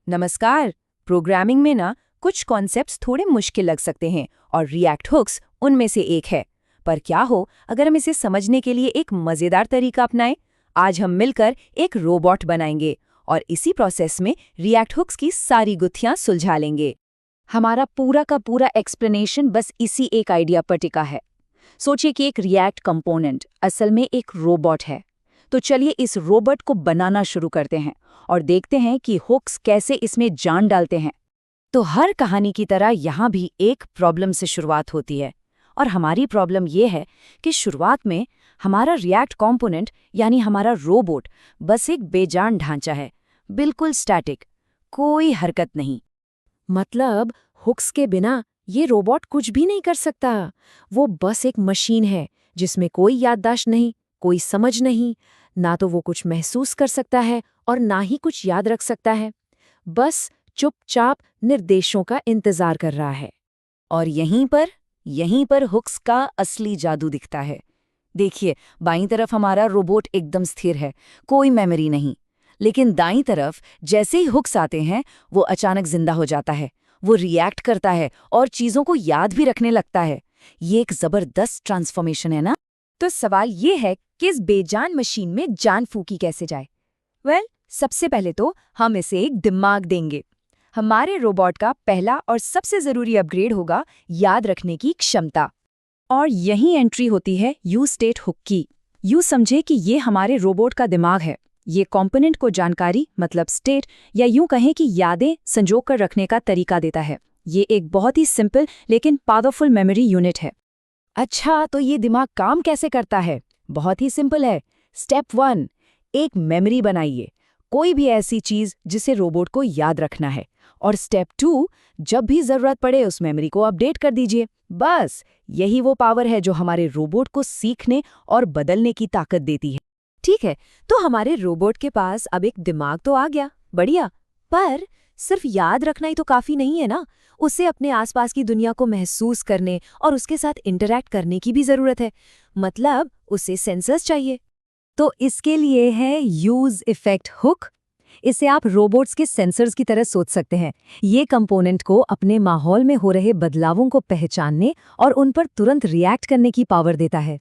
नमस्कार। प्रोग्रामिंग में ना कुछ कॉन्सेप्ट्स थोड़े मुश्किल लग सकते हैं और रिएक्ट हुक्स उनमें से एक है। पर क्या हो अगर हम इसे समझने के लिए एक मज़ेदार तरीका अपनाएं? आज हम मिलकर एक रोबोट बनाएंगे और इसी प्रोसेस में रिएक्ट हुक्स की सारी गुत्थियां सुलझा लेंगे। हमारा पूरा का पूरा एक्सप्लेनेशन बस इसी एक आइडिया पर टिका है। सोचिए कि एक रिएक्ट कंपोनेंट असल में एक रोबोट है। तो चलिए इस रोबोट को बनाना शुरू करते हैं और देखते हैं कि हुक्स कैसे इसमें जान डालते हैं। तो हर कहानी की तरह यहाँ भी एक प्रॉब्लम से शुरुआत होती है और हमारी प्रॉब्लम ये है कि शुरुआत में हमारा रिएक्ट कंपोनेंट यानी हमारा रोबोट बस एक बेजान ढांचा है, बिल्कुल स्टैटिक, कोई हरकत नहीं। मतलब हुक्स के बिना ये रोबोट कुछ भी नहीं कर सकता। वो बस एक मशीन है जिसमें कोई याददाश्त नहीं, कोई समझ नहीं, ना तो वो कुछ महसूस कर सकता है और ना ही कुछ याद रख सकता है। बस चुपचाप निर्देशों का इंतजार कर रहा है। और यहीं पर हुक्स का असली जादू दिखता है। देखिए, बाईं तरफ हमारा रोबोट एकदम स्थिर है, कोई मेमोरी नहीं। लेकिन दाईं तरफ जैसे ही हुक्स आते हैं वो अचानक जिंदा हो जाता है। वो रिएक्ट करता है और चीजों को याद भी रखने लगता है। ये एक जबरदस्त ट्रांसफॉर्मेशन है ना? तो सवाल ये है कि इस बेजान मशीन में जान फूकी कैसे जाए? सबसे पहले तो हम इसे एक दिमाग देंगे। हमारे रोबोट का पहला और सबसे जरूरी अपग्रेड होगा याद रखने की क्षमता। और यही एंट्री होती है यू स्टेट हुक की। यू समझे कि ये हमारे रोबोट का दिमाग है। ये कंपोनेंट को जानकारी मतलब स्टेट या यूं कहें कि यादें संजो कर रखने का तरीका देता है। ये एक बहुत ही सिंपल लेकिन पावरफुल मेमोरी यूनिट है। अच्छा, तो ये दिमाग काम कैसे करता है? बहुत ही सिंपल है। स्टेप 1, एक मेमोरी बनाइए, कोई भी ऐसी चीज जिसे रोबोट को याद रखना है। और स्टेप 2, जब भी जरूरत पड़े उस मेमोरी को अपडेट कर दीजिए। बस यही वो पावर है जो हमारे रोबोट को सीखने और बदलने की ताकत देती है। ठीक है, तो हमारे रोबोट के पास अब एक दिमाग तो आ गया, बढ़िया। पर सिर्फ याद रखना ही तो काफी नहीं है ना। उसे अपने आसपास की दुनिया को महसूस करने और उसके साथ इंटरैक्ट करने की भी जरूरत है। मतलब उसे सेंसर्स चाहिए। तो इसके लिए है यूज इफेक्ट हुक। इसे आप रोबोट्स के सेंसर्स की तरह सोच सकते हैं। ये कंपोनेंट को अपने माहौल में हो रहे बदलावों को पहचानने और उन पर तुरंत रिएक्ट करने की पावर देता है।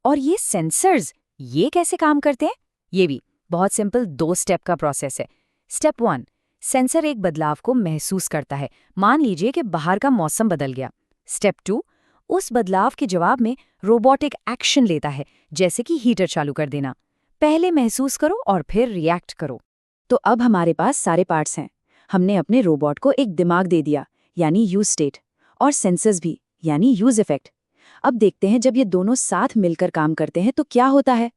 और ये सेंसर्स ये कैसे काम करते हैं? ये भी बहुत सिंपल 2 स्टेप का प्रोसेस है। स्टेप 1, सेंसर एक बदलाव को महसूस करता है। मान लीजिए कि बाहर का मौसम बदल गया। स्टेप 2, उस बदलाव के जवाब में रोबोट एक एक्शन लेता है, जैसे कि हीटर चालू कर देना। पहले महसूस करो और फिर रिएक्ट करो। तो अब हमारे पास सारे पार्ट्स हैं। हमने अपने रोबोट को एक दिमाग दे दिया यानी यूज स्टेट, और सेंसर्स भी यानी यूज इफेक्ट। अब देखते हैं जब ये दोनों साथ मिलकर काम करते हैं तो क्या होता है।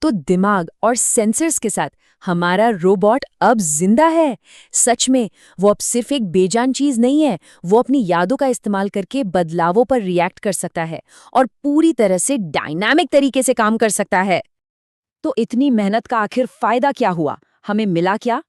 तो दिमाग और सेंसर्स के साथ हमारा रोबोट अब जिंदा है। सच में वो अब सिर्फ एक बेजान चीज नहीं है, वो अपनी यादों का इस्तेमाल करके बदलावों पर रिएक्ट कर सकता है और पूरी तरह से डायनामिक तरीके से काम कर सकता है। तो इतनी मेहनत का आखिर फायदा क्या हुआ? हमें मिला क्या?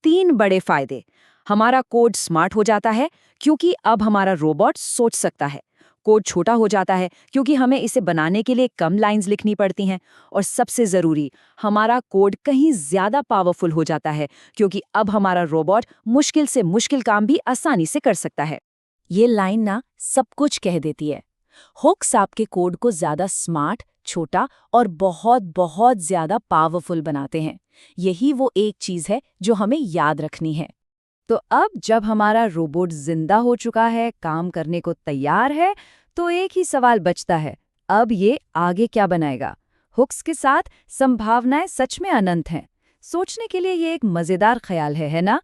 3 बड़े फायदे। हमारा कोड स्मार्ट हो जाता है क्योंकि अब हमारा रोबोट सोच सकता है। कोड छोटा हो जाता है क्योंकि हमें इसे बनाने के लिए कम लाइंस लिखनी पड़ती हैं। और सबसे ज़रूरी, हमारा कोड कहीं ज़्यादा पावरफुल हो जाता है क्योंकि अब हमारा रोबोट मुश्किल से मुश्किल काम भी आसानी से कर सकता है। ये लाइन ना सब कुछ कह देती है। हुक्स आपके कोड को ज़्यादा स्मार्ट, छोटा और बहुत बहुत ज़्यादा पावरफुल बनाते हैं। यही वो एक चीज़ है जो हमें याद रखनी है। तो अब जब हमारा रोबोट जिंदा हो चुका है, काम करने को तैयार है, तो एक ही सवाल बचता है, अब ये आगे क्या बनाएगा? हुक्स के साथ संभावनाएं सच में अनंत हैं। सोचने के लिए ये एक मजेदार ख्याल है ना?